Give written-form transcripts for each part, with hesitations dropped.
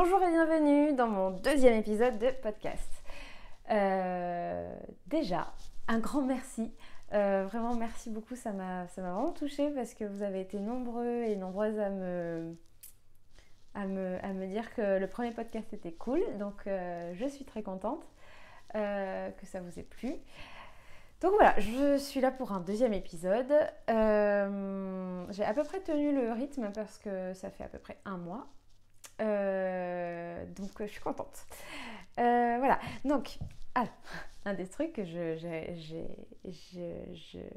Bonjour et bienvenue dans mon deuxième épisode de podcast. Déjà, un grand merci. Vraiment merci beaucoup, ça m'a vraiment touchée parce que vous avez été nombreux et nombreuses à me dire que le premier podcast était cool. Donc je suis très contente que ça vous ait plu. Donc voilà, je suis là pour un deuxième épisode. J'ai à peu près tenu le rythme parce que ça fait à peu près un mois. Donc je suis contente. Voilà, donc un des trucs que je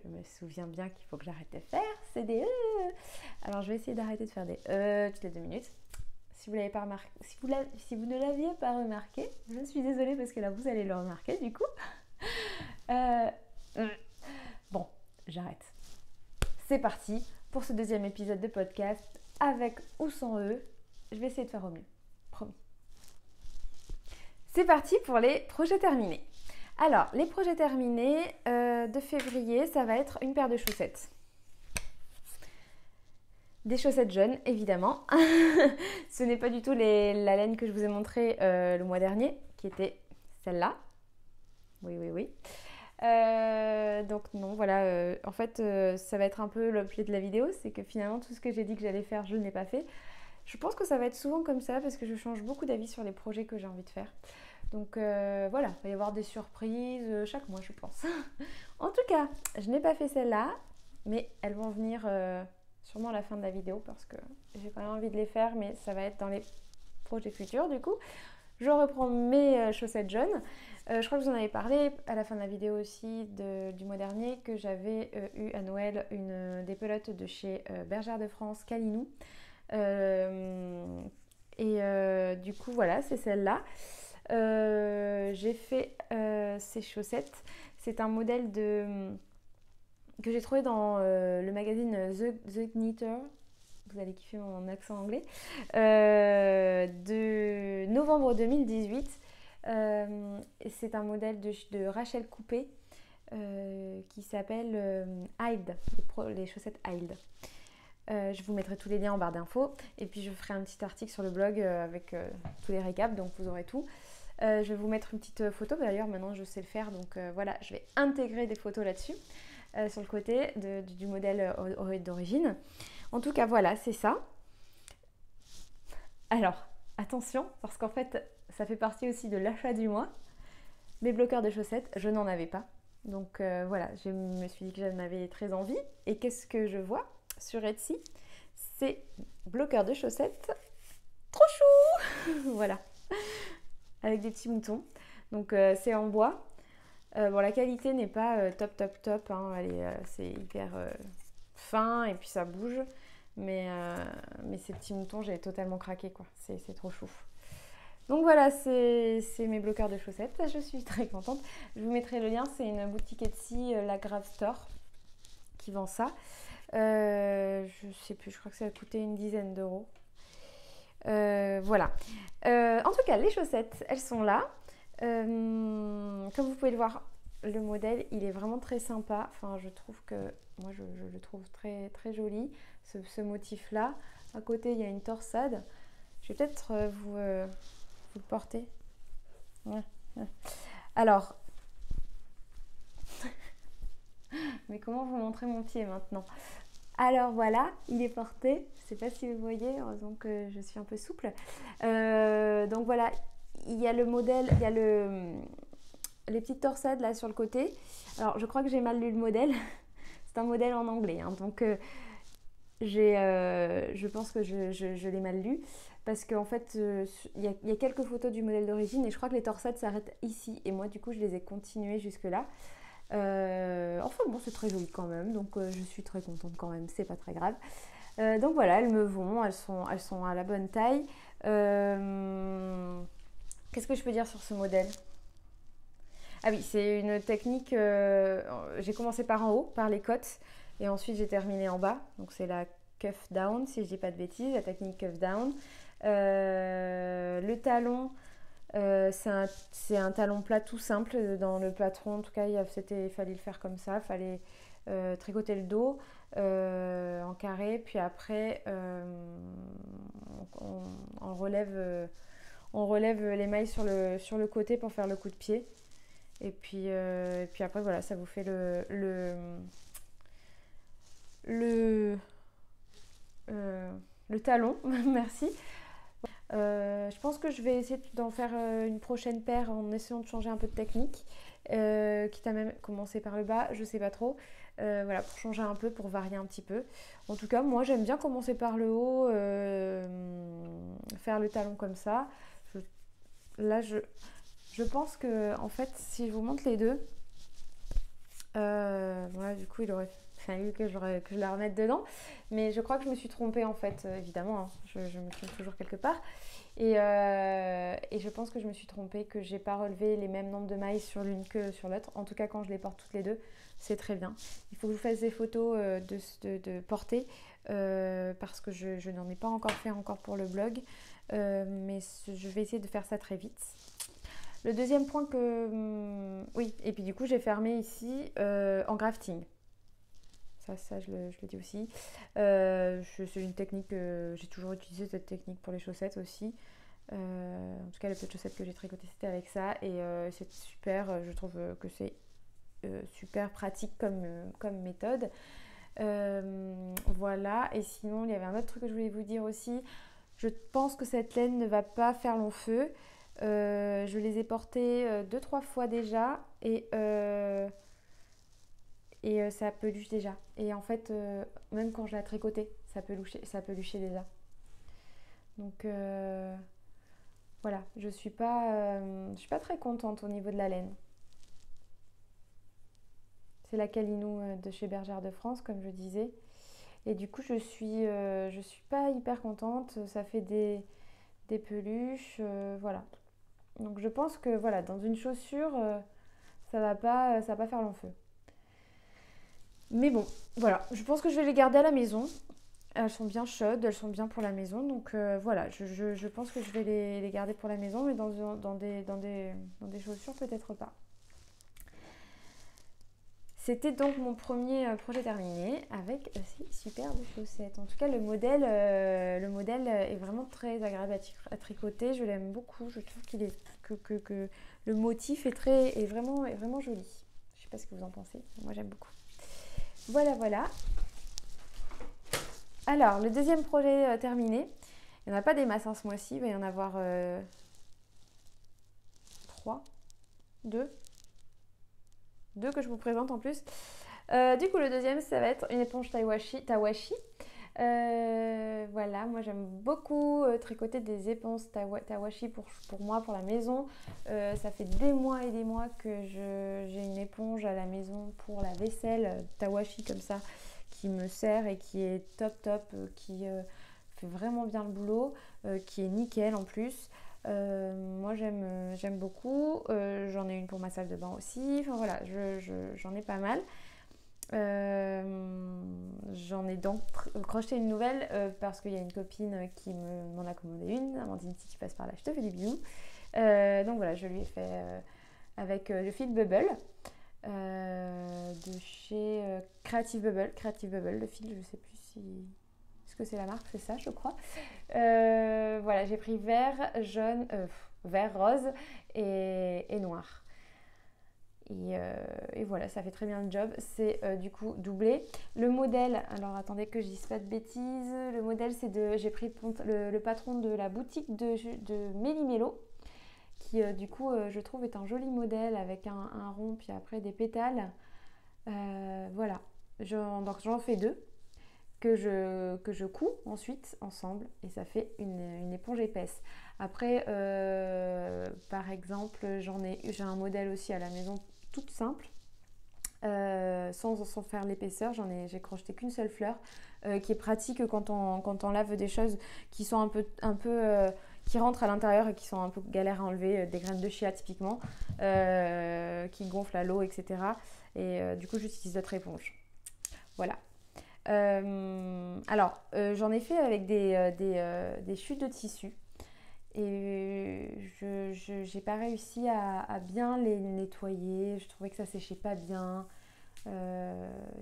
me souviens bien qu'il faut que j'arrête de faire, c'est des Alors je vais essayer d'arrêter de faire des toutes les 2 minutes. Si vous l'avez pas remarqué, si vous ne l'aviez pas remarqué, je suis désolée parce que là vous allez le remarquer du coup. Euh, bon, j'arrête. C'est parti pour ce deuxième épisode de podcast, avec ou sans eux. Je vais essayer de faire au mieux, promis. C'est parti pour les projets terminés. Alors, les projets terminés de février, ça va être une paire de chaussettes. Des chaussettes jaunes, évidemment. Ce n'est pas du tout la laine que je vous ai montrée le mois dernier, qui était celle-là. Oui. Donc non, voilà. En fait, ça va être un peu l'objet de la vidéo, c'est que finalement, tout ce que j'ai dit que j'allais faire, je ne l'ai pas fait. Je pense que ça va être souvent comme ça parce que je change beaucoup d'avis sur les projets que j'ai envie de faire. Donc voilà, il va y avoir des surprises chaque mois, je pense. En tout cas, je n'ai pas fait celle-là, mais elles vont venir sûrement à la fin de la vidéo parce que j'ai quand même envie de les faire, mais ça va être dans les projets futurs du coup. Je reprends mes chaussettes jaunes. Je crois que vous en avez parlé à la fin de la vidéo aussi du mois dernier que j'avais eu à Noël des pelotes de chez Bergère de France, Calinou. Du coup, voilà, c'est celle-là. J'ai fait ces chaussettes. C'est un modèle que j'ai trouvé dans le magazine The Knitter. Vous allez kiffer mon accent anglais. De novembre 2018. C'est un modèle de Rachel Coupé qui s'appelle Hild, les chaussettes Hild. Je vous mettrai tous les liens en barre d'infos et puis je ferai un petit article sur le blog avec tous les récaps, donc vous aurez tout. Je vais vous mettre une petite photo, d'ailleurs maintenant je sais le faire, donc voilà, je vais intégrer des photos là-dessus sur le côté du modèle d'origine. En tout cas voilà, c'est ça. Alors attention, parce qu'en fait ça fait partie aussi de l'achat du mois. Mes bloqueurs de chaussettes, je n'en avais pas, donc voilà, je me suis dit que j'en avais très envie. Et qu'est-ce que je vois sur Etsy? C'est bloqueur de chaussettes trop chou. Voilà, avec des petits moutons. Donc c'est en bois. Bon, la qualité n'est pas top hein. C'est hyper fin et puis ça bouge, mais ces petits moutons, j'ai totalement craqué quoi. C'est trop chou. Donc voilà, c'est mes bloqueurs de chaussettes. Je suis très contente. Je vous mettrai le lien. C'est une boutique Etsy, la Grave Store, qui vend ça. Je sais plus, je crois que ça a coûté une dizaine d'euros. Voilà. En tout cas, les chaussettes, elles sont là. Comme vous pouvez le voir, le modèle, il est vraiment très sympa. Enfin, je trouve que moi, je le trouve très très joli. Ce motif-là. À côté, il y a une torsade. Je vais peut-être vous le porter. Alors, mais comment vous montrer mon pied maintenant? Alors voilà, il est porté. Je ne sais pas si vous voyez, heureusement que je suis un peu souple. Donc voilà, il y a le modèle, il y a les petites torsades là sur le côté. Alors je crois que j'ai mal lu le modèle. C'est un modèle en anglais, hein, donc je pense que je l'ai mal lu. Parce qu'en fait, il y a quelques photos du modèle d'origine et je crois que les torsades s'arrêtent ici. Et moi, du coup, je les ai continuées jusque-là. Enfin bon, c'est très joli quand même, donc je suis très contente quand même, c'est pas très grave. Donc voilà, elles me vont, elles sont à la bonne taille. Qu'est-ce que je peux dire sur ce modèle? Ah oui, c'est une technique, j'ai commencé par en haut, par les côtes, et ensuite j'ai terminé en bas, donc c'est la cuff down, si je dis pas de bêtises, la technique cuff down. Le talon, c'est un talon plat tout simple dans le plâtron. En tout cas, il fallait le faire comme ça. Il fallait tricoter le dos en carré. Puis après, on relève on relève les mailles sur le côté pour faire le coup de pied. Et puis après, voilà, ça vous fait le, le talon. Merci. Je pense que je vais essayer d'en faire une prochaine paire en essayant de changer un peu de technique. Quitte à même commencer par le bas, je sais pas trop. Voilà, pour changer un peu, pour varier un petit peu. En tout cas, moi j'aime bien commencer par le haut, faire le talon comme ça. Là, je pense que, en fait, si je vous montre les deux, voilà, du coup, il aurait fallu que je la remette dedans. Mais je crois que je me suis trompée, en fait, évidemment. Hein, je me trompe toujours quelque part. Et je pense que je me suis trompée, que j'ai pas relevé les mêmes nombres de mailles sur l'une que sur l'autre. En tout cas, quand je les porte toutes les deux, c'est très bien. Il faut que je vous fasse des photos de portée parce que je n'en ai pas encore fait encore pour le blog. Mais je vais essayer de faire ça très vite. Le deuxième point oui, et puis du coup, j'ai fermé ici en grafting. Ça je le dis aussi. C'est une technique, j'ai toujours utilisé cette technique pour les chaussettes aussi. En tout cas, les peu de chaussettes que j'ai tricotées, c'était avec ça. Et c'est super, je trouve que c'est super pratique comme méthode. Voilà, et sinon, il y avait un autre truc que je voulais vous dire aussi. Je pense que cette laine ne va pas faire long feu. Je les ai portées 2-3 fois déjà et ça peluche déjà. Et en fait, même quand je la tricotais, ça peluchait déjà. Donc voilà, je suis pas très contente au niveau de la laine. C'est la Calinou de chez Bergère de France, comme je disais. Et du coup, je suis pas hyper contente. Ça fait des peluches, voilà. Donc je pense que voilà, dans une chaussure, ça va pas faire long feu. Mais bon, voilà, je pense que je vais les garder à la maison. Elles sont bien chaudes, elles sont bien pour la maison. Donc voilà, je pense que je vais les garder pour la maison, mais dans des chaussures, peut-être pas. C'était donc mon premier projet terminé avec ces superbes chaussettes. En tout cas, le modèle est vraiment très agréable à tricoter. Je l'aime beaucoup. Je trouve que le motif est vraiment joli. Je ne sais pas ce que vous en pensez. Moi, j'aime beaucoup. Voilà, voilà. Alors, le deuxième projet terminé. Il n'y en a pas des masses ce mois-ci. Il va y en avoir 3, 2 que je vous présente en plus. Du coup, le deuxième, ça va être une éponge Tawashi. Voilà, moi j'aime beaucoup tricoter des éponges Tawashi pour moi, pour la maison. Ça fait des mois et des mois que j'ai une éponge à la maison pour la vaisselle Tawashi comme ça, qui me sert et qui est top, qui fait vraiment bien le boulot, qui est nickel en plus. Moi j'aime beaucoup. J'en ai une pour ma salle de bain aussi. Enfin voilà, j'en ai pas mal. J'en ai donc crocheté une nouvelle parce qu'il y a une copine qui m'en a commandé une. Amandine, si tu passes par là, je te fais des bisous. Donc voilà, je lui ai fait avec le fil Bubble de chez Creative Bubble, le fil, je sais plus si... Est-ce que c'est la marque? C'est ça, je crois. Voilà, j'ai pris vert, jaune, vert, rose et noir. Et voilà, ça fait très bien le job. C'est du coup doublé. Le modèle, alors attendez que je dise pas de bêtises. Le modèle, j'ai pris le patron de la boutique de Méli-Mélo, qui du coup, je trouve est un joli modèle avec un rond, puis après des pétales. Voilà. Donc j'en fais 2 que je couds ensuite ensemble et ça fait une éponge épaisse. Après, par exemple, j'ai un modèle aussi à la maison toute simple, sans faire l'épaisseur. J'ai crocheté qu'une seule fleur, qui est pratique quand on lave des choses qui sont un peu qui rentrent à l'intérieur et qui sont un peu galères à enlever, des graines de chia typiquement, qui gonflent à l'eau, etc. Et du coup, j'utilise d'autres éponges. Voilà. Alors, j'en ai fait avec des chutes de tissu et j'ai pas réussi à bien les nettoyer. Je trouvais que ça séchait pas bien.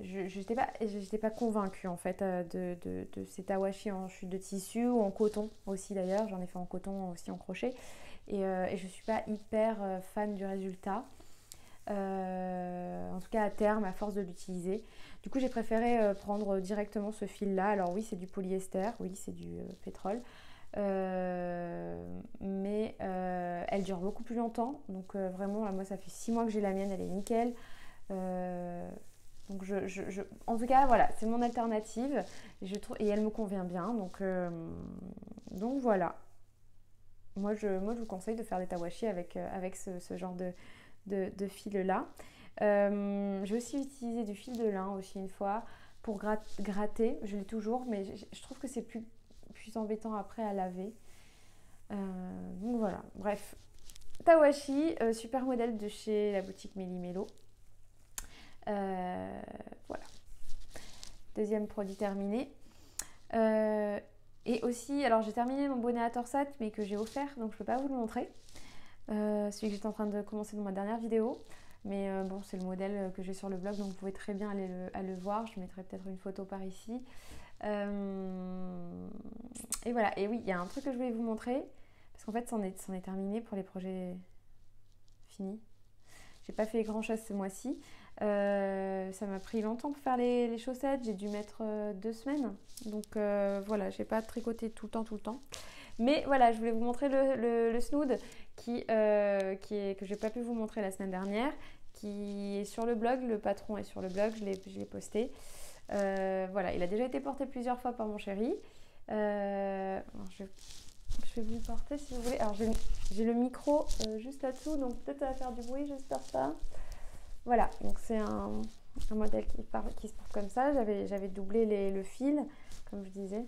J'étais pas convaincue en fait de ces tawashi en chute de tissu ou en coton aussi d'ailleurs. J'en ai fait en coton aussi en crochet. et je ne suis pas hyper fan du résultat. En tout cas à terme, à force de l'utiliser. Du coup, j'ai préféré prendre directement ce fil-là. Alors oui, c'est du polyester, oui, c'est du pétrole. Mais elle dure beaucoup plus longtemps. Donc vraiment, là, moi, ça fait 6 mois que j'ai la mienne, elle est nickel. Donc en tout cas, voilà, c'est mon alternative. Et elle me convient bien. Donc voilà. Moi, je vous conseille de faire des tawashi avec ce genre de fil-là. J'ai aussi utilisé du fil de lin aussi une fois pour gratter. Je l'ai toujours, mais je trouve que c'est plus embêtant après à laver. Donc voilà, bref. Tawashi, super modèle de chez la boutique Méli-Mélo. Voilà. Deuxième produit terminé. Et aussi, alors j'ai terminé mon bonnet à torsade, mais que j'ai offert, donc je ne peux pas vous le montrer. Celui que j'étais en train de commencer dans ma dernière vidéo. Mais bon, c'est le modèle que j'ai sur le blog, donc vous pouvez très bien aller le voir. Je mettrai peut-être une photo par ici. Et voilà, et oui, il y a un truc que je voulais vous montrer, parce qu'en fait, c'en est terminé pour les projets finis. J'ai pas fait grand chose ce mois-ci. Ça m'a pris longtemps pour faire les chaussettes. J'ai dû mettre 2 semaines. Donc voilà, j'ai pas tricoté tout le temps. Mais voilà, je voulais vous montrer le snood que j'ai pas pu vous montrer la semaine dernière, qui est sur le blog. Le patron est sur le blog, je l'ai posté. Voilà, il a déjà été porté plusieurs fois par mon chéri. Je vais vous le porter si vous voulez. Alors j'ai le micro juste là-dessous, donc peut-être ça va faire du bruit, j'espère pas. Voilà, donc c'est un modèle qui se porte comme ça. J'avais doublé le fil, comme je disais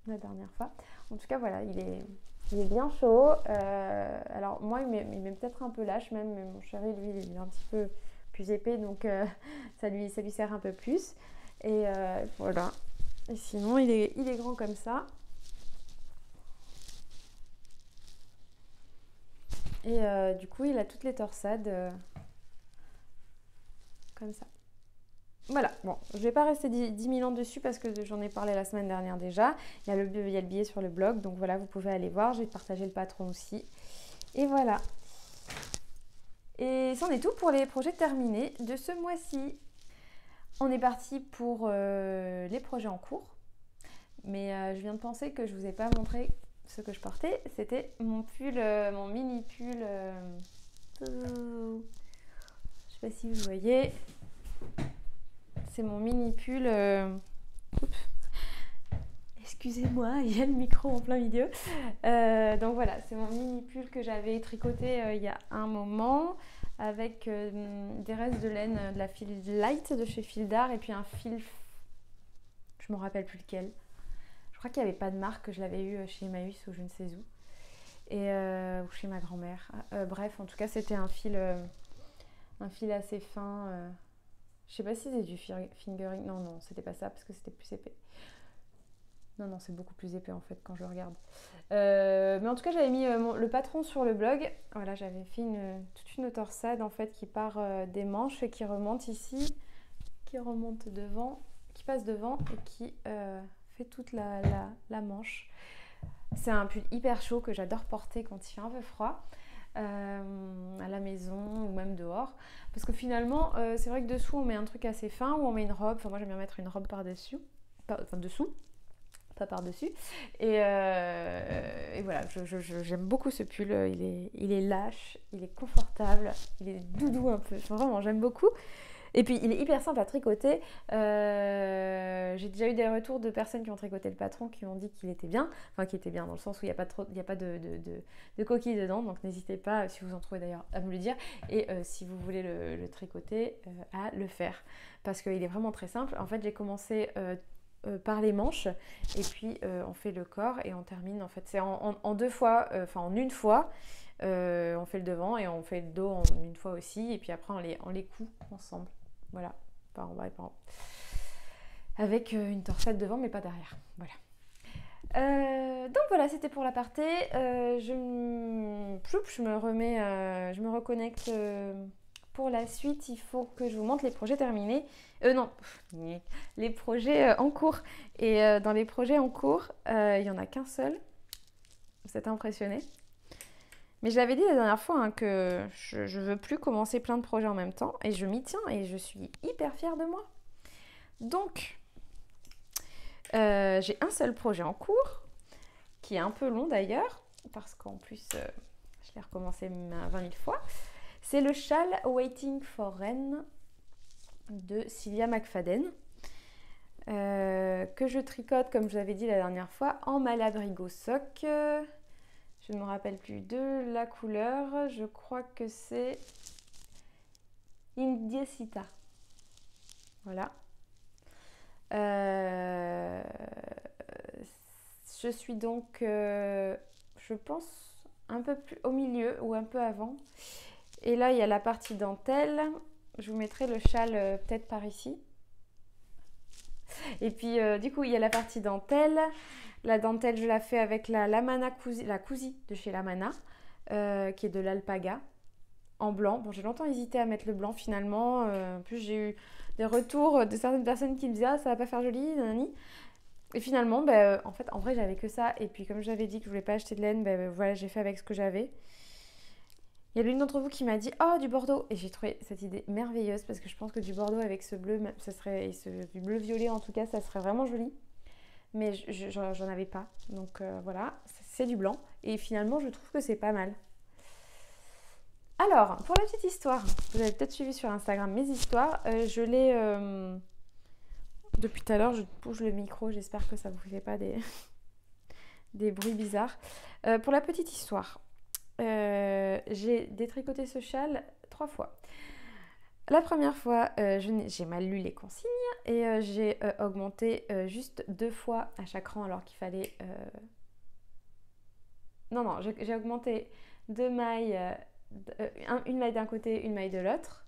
la dernière fois. En tout cas, voilà, il est bien chaud. Alors moi, il m'est peut-être un peu lâche même, mais mon chéri, lui, il est un petit peu plus épais, donc ça lui sert un peu plus. Et voilà. Et sinon, il est grand comme ça. Et du coup, il a toutes les torsades comme ça. Voilà, bon, je vais pas rester 10 000 ans dessus parce que j'en ai parlé la semaine dernière déjà. Il y a le billet sur le blog, donc voilà, vous pouvez aller voir. J'ai partagé le patron aussi. Et voilà. Et c'en est tout pour les projets terminés de ce mois-ci. On est parti pour les projets en cours. Mais je viens de penser que je ne vous ai pas montré ce que je portais. C'était mon pull, mon mini pull. Je ne sais pas si vous voyez. C'est mon mini pull. Excusez-moi, il y a le micro en plein milieu. Donc voilà, c'est mon mini pull que j'avais tricoté il y a un moment avec des restes de laine de la fil light de chez Fil d'Art et puis un fil, je ne me rappelle plus lequel. Je crois qu'il n'y avait pas de marque, je l'avais eu chez Emmaüs ou je ne sais où. Ou chez ma grand-mère. Bref, en tout cas, c'était un fil assez fin. Je sais pas si c'est du fingering. Non, c'était pas ça parce que c'était plus épais. Non, c'est beaucoup plus épais en fait quand je regarde. Mais en tout cas, j'avais mis le patron sur le blog. Voilà, j'avais fait toute une torsade en fait qui part des manches et qui remonte ici, qui remonte devant, qui passe devant et qui fait toute la manche. C'est un pull hyper chaud que j'adore porter quand il fait un peu froid. À la maison ou même dehors, parce que finalement c'est vrai que dessous on met un truc assez fin ou on met une robe, enfin moi j'aime bien mettre une robe par-dessus, enfin dessous, pas par-dessus, et voilà, j'aime beaucoup ce pull, il est lâche, il est confortable, il est doudou un peu, enfin, vraiment j'aime beaucoup. Et puis il est hyper simple à tricoter. J'ai déjà eu des retours de personnes qui ont tricoté le patron qui m'ont dit qu'il était bien. Enfin qu'il était bien dans le sens où il n'y a pas de coquilles dedans. Donc n'hésitez pas, si vous en trouvez d'ailleurs, à me le dire. Et si vous voulez le tricoter, à le faire. Parce qu'il est vraiment très simple. En fait j'ai commencé par les manches. Et puis on fait le corps et on termine. En fait c'est en 2 fois, en une fois. On fait le devant et on fait le dos en une fois aussi. Et puis après on les coud ensemble. Voilà, par en bas et par en haut. Avec une torsade devant, mais pas derrière. Voilà. Donc voilà, c'était pour l'aparté. Je me remets, je me reconnecte pour la suite. Il faut que je vous montre les projets terminés. Non, les projets en cours. Et dans les projets en cours, il n'y en a qu'un seul. Vous êtes impressionnés. Mais je l'avais dit la dernière fois que je veux plus commencer plein de projets en même temps et je m'y tiens et je suis hyper fière de moi. Donc, j'ai un seul projet en cours qui est un peu long d'ailleurs parce qu'en plus, je l'ai recommencé 20 000 fois. C'est le châle Waiting for Rain de Sylvia McFadden que je tricote, comme je l'avais dit la dernière fois, en Malabrigo Sock. Je ne me rappelle plus de la couleur. Je crois que c'est Indiecita. Voilà. Je suis donc, je pense, un peu plus au milieu ou un peu avant. Et là, il y a la partie dentelle. Je vous mettrai le châle peut-être par ici. Et puis, du coup, il y a la partie dentelle. La dentelle, je la fais avec la Lamana Cousi, la Cousi de chez Lamana, qui est de l'alpaga, en blanc. Bon, j'ai longtemps hésité à mettre le blanc finalement. En plus, j'ai eu des retours de certaines personnes qui me disaient « Ah, ça va pas faire joli, nanani ». Et finalement, en vrai, j'avais que ça. Et puis, comme j'avais dit que je voulais pas acheter de laine, voilà, j'ai fait avec ce que j'avais. Il y a l'une d'entre vous qui m'a dit « Oh, du bordeaux !» Et j'ai trouvé cette idée merveilleuse parce que je pense que du bordeaux avec ce bleu, ça serait, du bleu violet en tout cas, ça serait vraiment joli. Mais j'en avais pas. Donc voilà, c'est du blanc. Et finalement, je trouve que c'est pas mal. Alors, pour la petite histoire, vous avez peut-être suivi sur Instagram mes histoires. Je l'ai... depuis tout à l'heure, je bouge le micro. J'espère que ça ne vous fait pas des bruits bizarres. Pour la petite histoire, j'ai détricoté ce châle 3 fois. La première fois, j'ai mal lu les consignes et j'ai augmenté juste 2 fois à chaque rang alors qu'il fallait... Non, j'ai augmenté 2 mailles, une maille d'un côté, une maille de l'autre.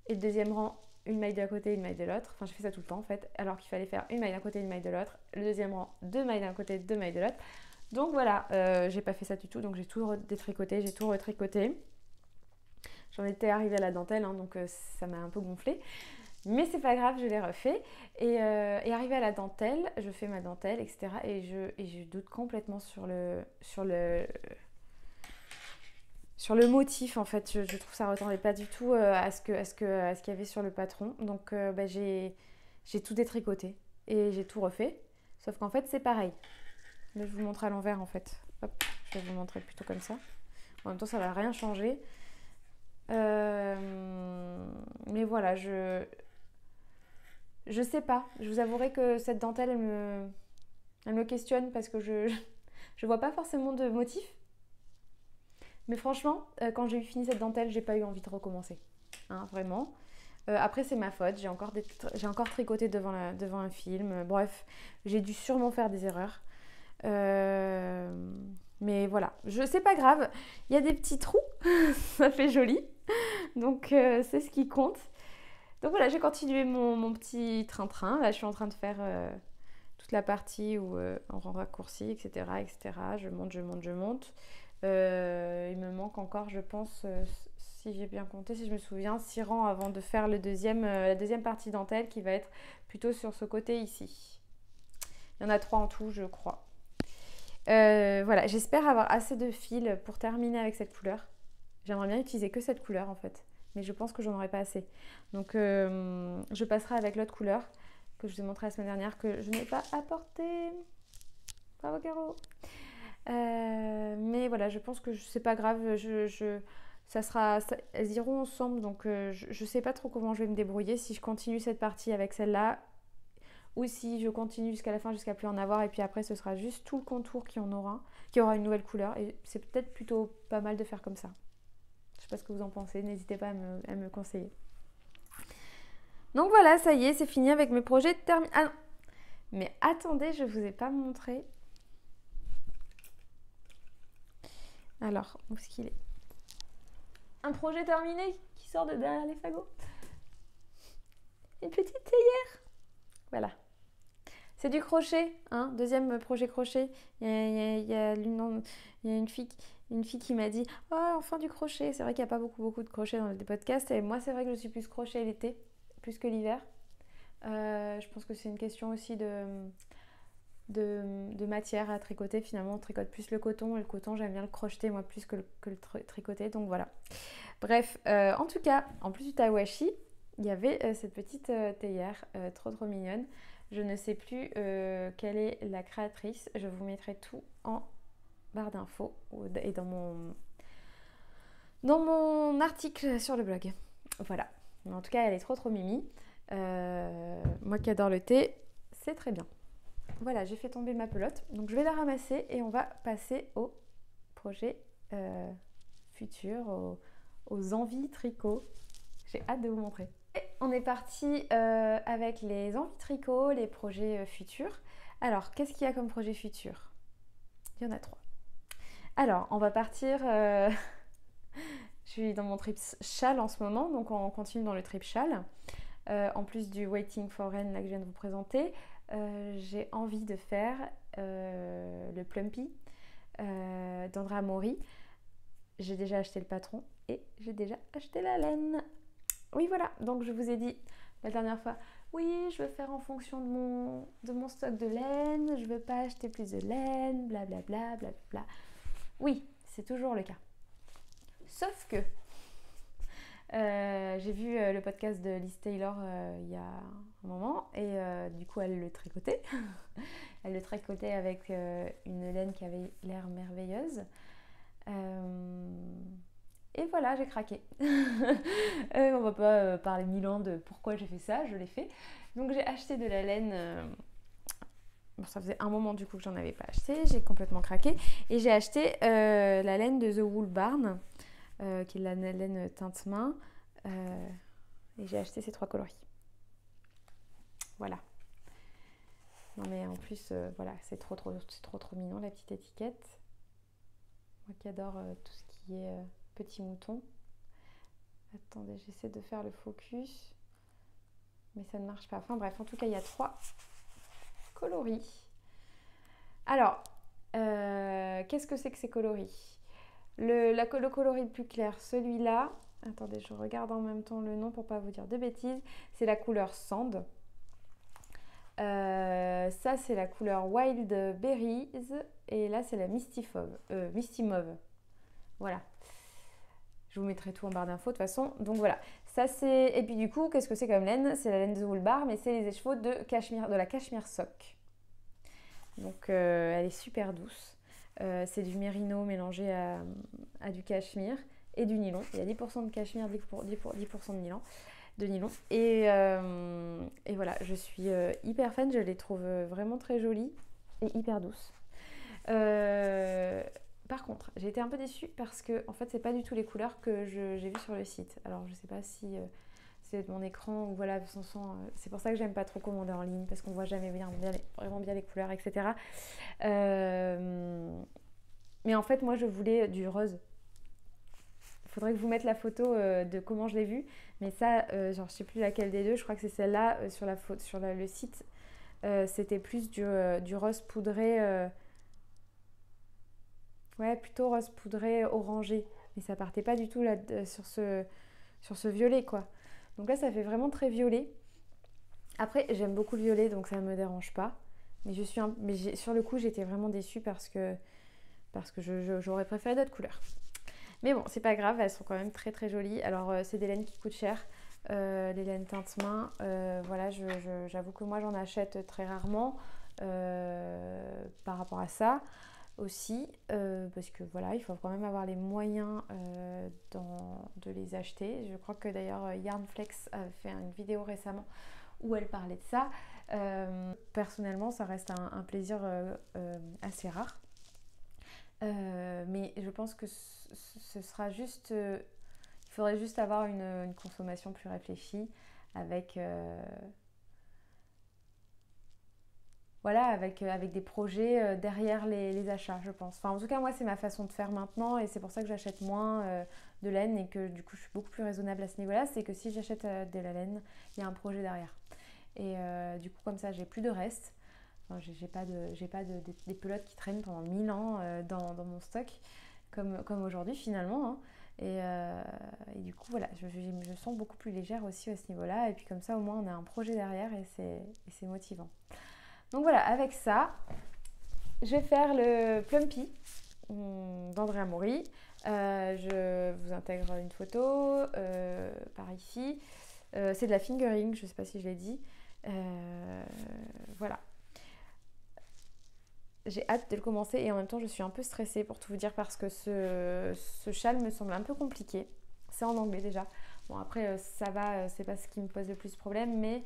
Et le deuxième rang, une maille d'un côté, une maille de l'autre. Enfin, je fais ça tout le temps en fait, alors qu'il fallait faire une maille d'un côté, une maille de l'autre. Le deuxième rang, 2 mailles d'un côté, 2 mailles de l'autre. Donc voilà, j'ai pas fait ça du tout, donc j'ai tout détricoté, j'ai tout retricoté. J'en étais arrivée à la dentelle, hein, donc ça m'a un peu gonflé. Mais c'est pas grave, je l'ai refait. Et arrivée à la dentelle, je fais ma dentelle, etc. Et je doute complètement sur le motif, en fait. Je trouve que ça ne ressemblait pas du tout à ce qu'il y avait sur le patron. Donc j'ai tout détricoté et j'ai tout refait. Sauf qu'en fait, c'est pareil. Là, je vous montre à l'envers, en fait. Hop, je vais vous montrer plutôt comme ça. En même temps, ça ne va rien changer. Mais voilà, je sais pas. Je vous avouerai que cette dentelle, elle me questionne parce que je vois pas forcément de motif. Mais franchement, quand j'ai eu fini cette dentelle, j'ai pas eu envie de recommencer. Hein, vraiment. Après, c'est ma faute. J'ai encore tricoté devant un film. Bref, j'ai dû sûrement faire des erreurs. Mais voilà, c'est pas grave. Il y a des petits trous. Ça fait joli. Donc, c'est ce qui compte. Donc voilà, j'ai continué mon petit train-train. Là, je suis en train de faire toute la partie où on raccourcit, etc., etc. Je monte. Il me manque encore, je pense, si j'ai bien compté, si je me souviens, 6 rangs avant de faire la deuxième partie dentelle qui va être plutôt sur ce côté ici. Il y en a 3 en tout, je crois. Voilà, j'espère avoir assez de fils pour terminer avec cette couleur. J'aimerais bien utiliser que cette couleur en fait, mais je pense que j'en aurai pas assez. Donc je passerai avec l'autre couleur que je vous ai montré la semaine dernière que je n'ai pas apporté. Bravo Caro. Mais voilà, je pense que c'est pas grave. Elles iront ensemble, donc je sais pas trop comment je vais me débrouiller si je continue cette partie avec celle-là ou si je continue jusqu'à la fin jusqu'à plus en avoir et puis après ce sera juste tout le contour qui aura une nouvelle couleur et c'est peut-être plutôt pas mal de faire comme ça. Je sais pas ce que vous en pensez, n'hésitez pas à me conseiller. Donc voilà, ça y est, c'est fini avec mes projets terminés. Ah non, mais attendez, je vous ai pas montré. Alors, où est-ce qu'il est ? Un projet terminé qui sort de derrière les fagots. Une petite théière. Voilà. C'est du crochet, hein, deuxième projet crochet. Il y a une fille qui m'a dit « Oh, enfin du crochet !» C'est vrai qu'il n'y a pas beaucoup de crochet dans les podcasts. Et moi, c'est vrai que je suis plus crochet l'été, plus que l'hiver. Je pense que c'est une question aussi de matière à tricoter. Finalement, on tricote plus le coton, et le coton, j'aime bien le crocheter, moi, plus que le tricoter, donc voilà. Bref, en tout cas, en plus du tawashi, il y avait cette petite théière trop mignonne. Je ne sais plus quelle est la créatrice. Je vous mettrai tout en barre d'infos et dans mon article sur le blog. Voilà. En tout cas, elle est trop mimi. Moi qui adore le thé, c'est très bien. Voilà, j'ai fait tomber ma pelote. Donc je vais la ramasser et on va passer au projet futur, aux envies tricot. J'ai hâte de vous montrer. Et on est parti avec les envies tricot, les projets futurs. Alors, qu'est-ce qu'il y a comme projet futur? Il y en a 3. Alors, on va partir... je suis dans mon trip châle en ce moment, donc on continue dans le trip châle. En plus du Waiting for Rain là, que je viens de vous présenter, j'ai envie de faire le Plumpy d'Andrea Mori. J'ai déjà acheté le patron et j'ai déjà acheté la laine. Oui, voilà, donc je vous ai dit la dernière fois, oui, je veux faire en fonction de mon stock de laine, je veux pas acheter plus de laine, blablabla, blablabla. Oui, c'est toujours le cas. Sauf que j'ai vu le podcast de Liz Taylor il y a un moment et du coup elle le tricotait. Elle le tricotait avec une laine qui avait l'air merveilleuse. Et voilà, j'ai craqué. On va pas parler 1000 ans de pourquoi j'ai fait ça, je l'ai fait. Donc j'ai acheté de la laine. Bon, ça faisait un moment du coup que j'en avais pas acheté, j'ai complètement craqué. Et j'ai acheté la laine de The Wool Barn, qui est la laine teinte main. Et j'ai acheté ces 3 coloris. Voilà. Non mais en plus, voilà, c'est trop mignon la petite étiquette. Moi qui adore tout ce qui est petit mouton. Attendez, j'essaie de faire le focus. Mais ça ne marche pas. Enfin bref, en tout cas, il y a 3 coloris. Alors, qu'est-ce que c'est que ces coloris? Le coloris le plus clair, celui-là. Attendez, je regarde en même temps le nom pour pas vous dire de bêtises. C'est la couleur Sand. Ça, c'est la couleur Wild Berries. Et là, c'est la Misty Mauve. Voilà. Je vous mettrai tout en barre d'infos de toute façon. Donc voilà. Ça, c'est... Et puis du coup, qu'est-ce que c'est comme laine? C'est la laine de Wool Barn, mais c'est les écheveaux de la Cashmere Sock. Donc elle est super douce. C'est du mérino mélangé à du cachemire et du nylon. Il y a 10% de cachemire, 10% de nylon. Et voilà, je suis hyper fan. Je les trouve vraiment très jolies et hyper douces. Par contre, j'ai été un peu déçue parce que en fait, c'est pas du tout les couleurs que j'ai vues sur le site. Alors, je sais pas si c'est mon écran ou voilà, c'est pour ça que j'aime pas trop commander en ligne parce qu'on voit jamais vraiment bien les couleurs, etc. Mais en fait, moi, je voulais du rose. Il faudrait que je vous mette la photo de comment je l'ai vue. Mais ça, genre, je sais plus laquelle des deux. Je crois que c'est celle-là sur le site. C'était plus du rose poudré. Ouais, plutôt rose poudré orangé. Mais ça partait pas du tout là, sur ce violet, quoi. Donc là, ça fait vraiment très violet. Après, j'aime beaucoup le violet, donc ça ne me dérange pas. Mais sur le coup, j'étais vraiment déçue parce que j'aurais préféré d'autres couleurs. Mais bon, c'est pas grave, elles sont quand même très très jolies. Alors, c'est des laines qui coûtent cher. Les laines teinte main. Voilà, j'avoue que moi, j'en achète très rarement par rapport à ça aussi. Parce que voilà, il faut quand même avoir les moyens de les acheter. Je crois que d'ailleurs, Yarnflex a fait une vidéo récemment où elle parlait de ça. Personnellement, ça reste un plaisir assez rare. Mais je pense que ce sera juste... il faudrait juste avoir une consommation plus réfléchie avec... voilà, avec des projets derrière les achats, je pense. Enfin, en tout cas, moi, c'est ma façon de faire maintenant et c'est pour ça que j'achète moins de laine et que du coup, je suis beaucoup plus raisonnable à ce niveau-là. C'est que si j'achète de la laine, il y a un projet derrière. Et du coup, comme ça, j'ai plus de reste. Enfin, j'ai pas des pelotes qui traînent pendant 1000 ans dans mon stock, comme aujourd'hui finalement. Hein. Et du coup, voilà, je me sens beaucoup plus légère aussi à ce niveau-là. Et puis comme ça, au moins, on a un projet derrière et c'est motivant. Donc voilà, avec ça, je vais faire le Plumpy d'Andrea Mori. Je vous intègre une photo par ici. C'est de la fingering, je ne sais pas si je l'ai dit. Voilà. J'ai hâte de le commencer et en même temps je suis un peu stressée pour tout vous dire parce que ce châle me semble un peu compliqué. C'est en anglais déjà. Bon après ça va, c'est pas ce qui me pose le plus de problème, mais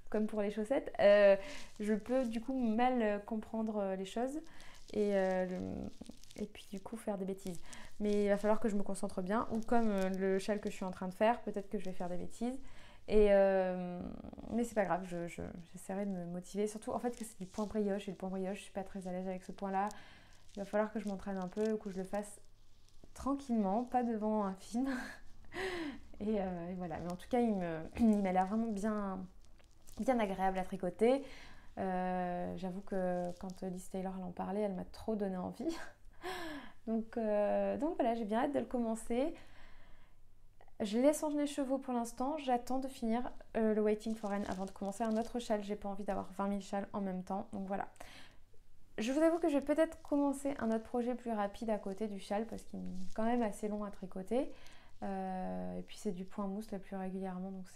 comme pour les chaussettes, je peux du coup mal comprendre les choses et puis du coup faire des bêtises. Mais il va falloir que je me concentre bien, ou comme le châle que je suis en train de faire, peut-être que je vais faire des bêtises. Mais c'est pas grave, j'essaierai de me motiver. Surtout en fait que c'est du point brioche, et le point brioche, je suis pas très à l'aise avec ce point là. Il va falloir que je m'entraîne un peu, que je le fasse tranquillement, pas devant un film. Et voilà, mais en tout cas il m'a l'air vraiment bien agréable à tricoter. J'avoue que quand Liz Taylor en parlait, elle m'a trop donné envie. Donc voilà, j'ai bien hâte de le commencer. Je laisse enchaîner les chevaux pour l'instant. J'attends de finir le Waiting for N avant de commencer un autre châle. J'ai pas envie d'avoir 20 000 châles en même temps. Donc voilà. Je vous avoue que je vais peut-être commencer un autre projet plus rapide à côté du châle parce qu'il est quand même assez long à tricoter. Et puis c'est du point mousse le plus régulièrement. Donc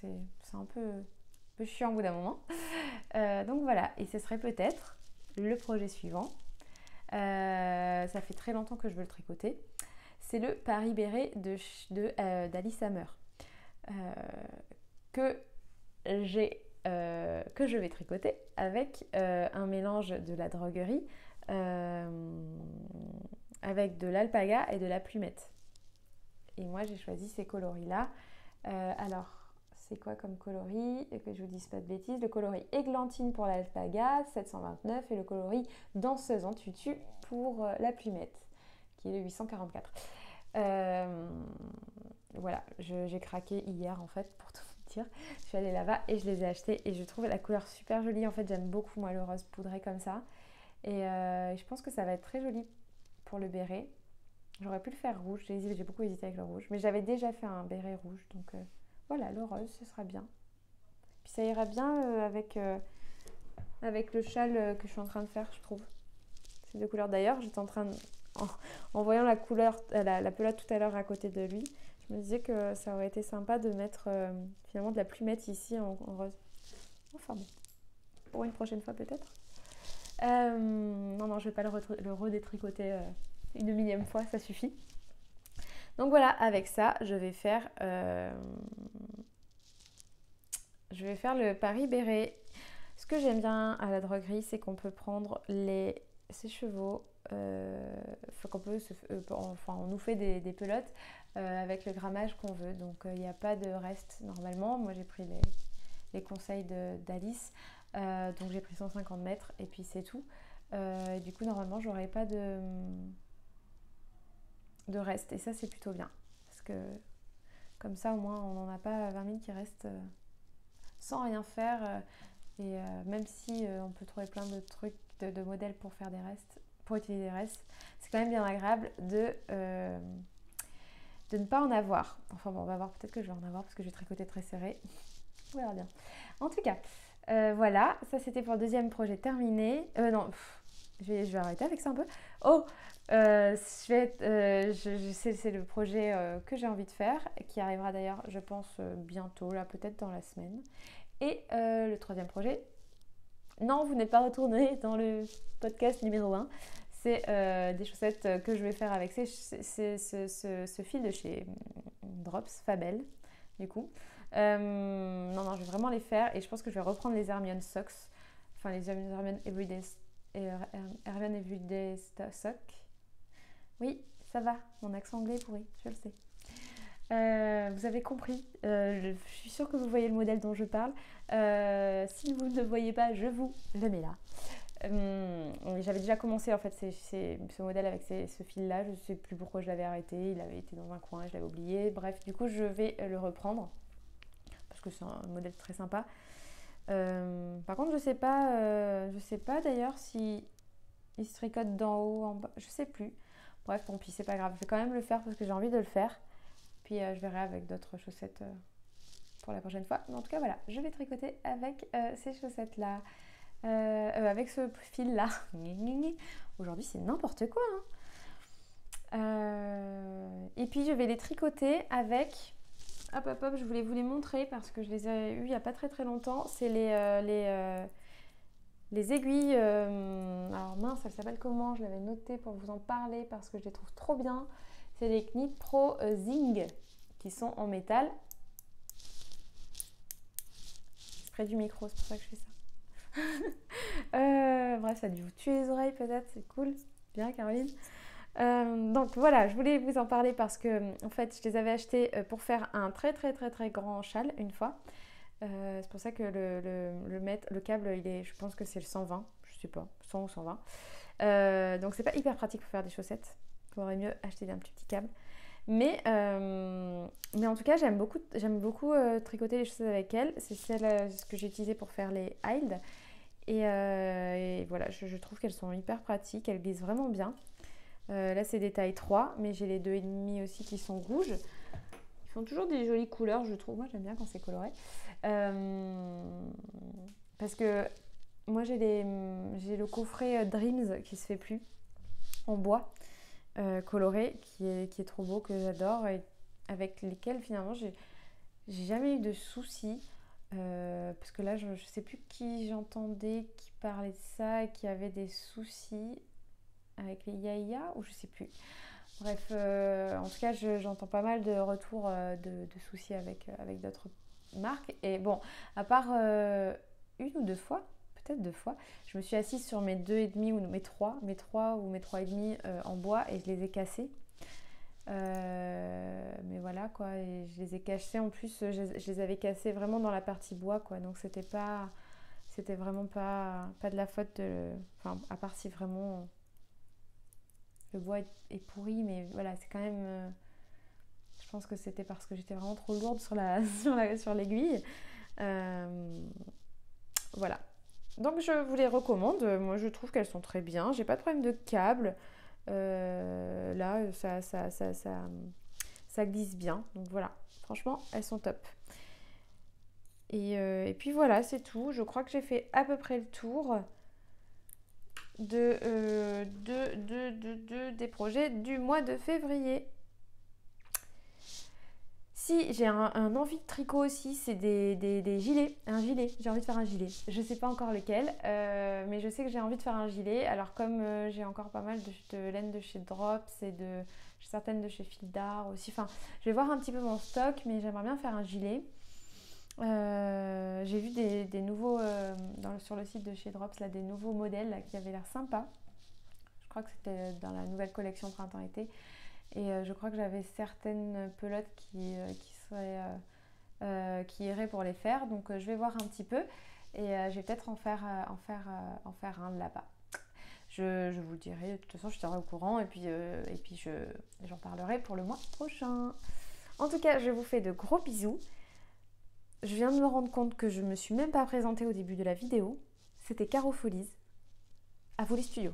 c'est un peu chiant au bout d'un moment. Donc voilà. Et ce serait peut-être le projet suivant. Ça fait très longtemps que je veux le tricoter. C'est le Paris Béret d'Alice Hammer que je vais tricoter avec un mélange de la droguerie avec de l'alpaga et de la plumette. Et moi j'ai choisi ces coloris là. Alors c'est quoi comme coloris? Et que je vous dise pas de bêtises. Le coloris églantine pour l'alpaga 729 et le coloris danseuse en tutu pour la plumette qui est le 844. Voilà, j'ai craqué hier en fait pour tout vous dire. Je suis allée là-bas et je les ai achetés et je trouve la couleur super jolie. En fait, j'aime beaucoup moi le rose poudré comme ça. Et je pense que ça va être très joli pour le béret. J'aurais pu le faire rouge, j'ai beaucoup hésité avec le rouge. Mais j'avais déjà fait un béret rouge, donc voilà, le rose, ce sera bien. Puis ça ira bien avec le châle que je suis en train de faire, je trouve. Ces deux couleurs d'ailleurs, j'étais en train de... En voyant la couleur, la pelote tout à l'heure à côté de lui, je me disais que ça aurait été sympa de mettre finalement de la plumette ici en rose. Enfin bon, pour une prochaine fois peut-être. Non, je vais pas le redétricoter une millième fois, ça suffit. Donc voilà, avec ça, je vais faire le Paris Béret. Ce que j'aime bien à la droguerie, c'est qu'on peut prendre ces chevaux, on nous fait des pelotes avec le grammage qu'on veut. Donc il n'y a pas de reste normalement. Moi j'ai pris les conseils d'Alice. Donc j'ai pris 150 mètres et puis c'est tout. Et du coup normalement j'aurai pas de reste. Et ça c'est plutôt bien. Parce que comme ça au moins on n'en a pas 20 000 qui restent sans rien faire. Et même si on peut trouver plein de trucs, de modèles pour faire des restes, pour utiliser des restes, c'est quand même bien agréable de ne pas en avoir. Enfin bon, on va voir, peut-être que je vais en avoir parce que j'ai tricoté très serré. On verra bien. En tout cas, voilà, ça c'était pour le deuxième projet terminé. Je vais arrêter avec ça un peu. C'est le projet que j'ai envie de faire, qui arrivera d'ailleurs, je pense, bientôt, là peut-être dans la semaine. Et le troisième projet, non, vous n'êtes pas retourné dans le podcast numéro 1, c'est des chaussettes que je vais faire avec ce fil de chez Drops, Fabel, du coup. Non, je vais vraiment les faire et je pense que je vais reprendre les Hermione Socks, enfin les Hermione Everyday Sock. Oui, ça va, mon accent anglais est pourri, je le sais. Vous avez compris, je suis sûre que vous voyez le modèle dont je parle. Si vous ne le voyez pas, je vous le mets là. J'avais déjà commencé en fait ce modèle avec ce fil là, je ne sais plus pourquoi je l'avais arrêté, il avait été dans un coin, je l'avais oublié. Bref, du coup je vais le reprendre parce que c'est un modèle très sympa. Par contre je sais pas d'ailleurs si il se tricote d'en haut, en bas, je sais plus. Bref, tant pis, c'est pas grave, je vais quand même le faire parce que j'ai envie de le faire. Puis je verrai avec d'autres chaussettes pour la prochaine fois. Mais en tout cas, voilà, je vais tricoter avec ces chaussettes-là. Avec ce fil-là. Aujourd'hui, c'est n'importe quoi. Et puis, je vais les tricoter avec... Hop, hop, hop, je voulais vous les montrer parce que je les ai eus il n'y a pas très très longtemps. C'est les aiguilles... alors mince, elles s'appellent comment? Je l'avais noté pour vous en parler parce que je les trouve trop bien. C'est les Knit Pro Zing qui sont en métal. C'est près du micro, c'est pour ça que je fais ça. Bref, ça a dû vous tuer les oreilles peut-être, c'est cool. Bien Caroline. Donc voilà, je voulais vous en parler parce que en fait je les avais achetés pour faire un très très très très grand châle une fois. C'est pour ça que le câble, je pense que c'est le 120, je sais pas, 100 ou 120. Donc c'est pas hyper pratique pour faire des chaussettes. Il faudrait mieux acheter un petit câble. Mais en tout cas, j'aime beaucoup tricoter les chaussettes avec elles. C'est ce que j'ai utilisé pour faire les Hild. Et voilà, je trouve qu'elles sont hyper pratiques, elles glissent vraiment bien. Là, c'est des tailles 3, mais j'ai les 2,5 aussi qui sont rouges. Ils font toujours des jolies couleurs, je trouve. Moi, j'aime bien quand c'est coloré. Parce que moi, j'ai le coffret Dreams qui se fait plus, en bois, coloré, qui est trop beau, que j'adore, et avec lesquels, finalement, j'ai jamais eu de soucis. Parce que là, je ne sais plus qui j'entendais qui parlait de ça et qui avait des soucis avec les Yaya ou je sais plus. Bref, en tout cas, j'entends pas mal de retours de soucis avec d'autres marques. Et bon, à part une ou deux fois, peut-être 2 fois, je me suis assise sur mes 2,5 ou mes 3 ou mes 3,5 en bois et je les ai cassés. Mais voilà quoi, et je les ai cassés en plus, je les avais cassés vraiment dans la partie bois quoi, donc c'était vraiment pas de la faute enfin à part si vraiment le bois est pourri, mais voilà, c'est quand même je pense que c'était parce que j'étais vraiment trop lourde sur l'aiguille. Voilà, donc je vous les recommande. Moi je trouve qu'elles sont très bien, j'ai pas de problème de câble. Là ça glisse bien, donc voilà, franchement elles sont top. Et puis voilà, c'est tout. Je crois que j'ai fait à peu près le tour des projets du mois de février. Si j'ai un envie de tricot aussi, c'est des gilets, un gilet, j'ai envie de faire un gilet. Je sais pas encore lequel, mais je sais que j'ai envie de faire un gilet. Alors comme j'ai encore pas mal de laine de chez Drops et certaines de chez Fil d'Art aussi, enfin je vais voir un petit peu mon stock, mais j'aimerais bien faire un gilet. J'ai vu des nouveaux, sur le site de chez Drops, là, des nouveaux modèles là, qui avaient l'air sympas. Je crois que c'était dans la nouvelle collection printemps-été. Et je crois que j'avais certaines pelotes qui iraient pour les faire. Donc je vais voir un petit peu et je vais peut-être en faire un là-bas. Je vous le dirai, de toute façon je serai au courant et puis j'en parlerai pour le mois prochain. En tout cas, je vous fais de gros bisous. Je viens de me rendre compte que je ne me suis même pas présentée au début de la vidéo. C'était Caro Folies. À vous les studios.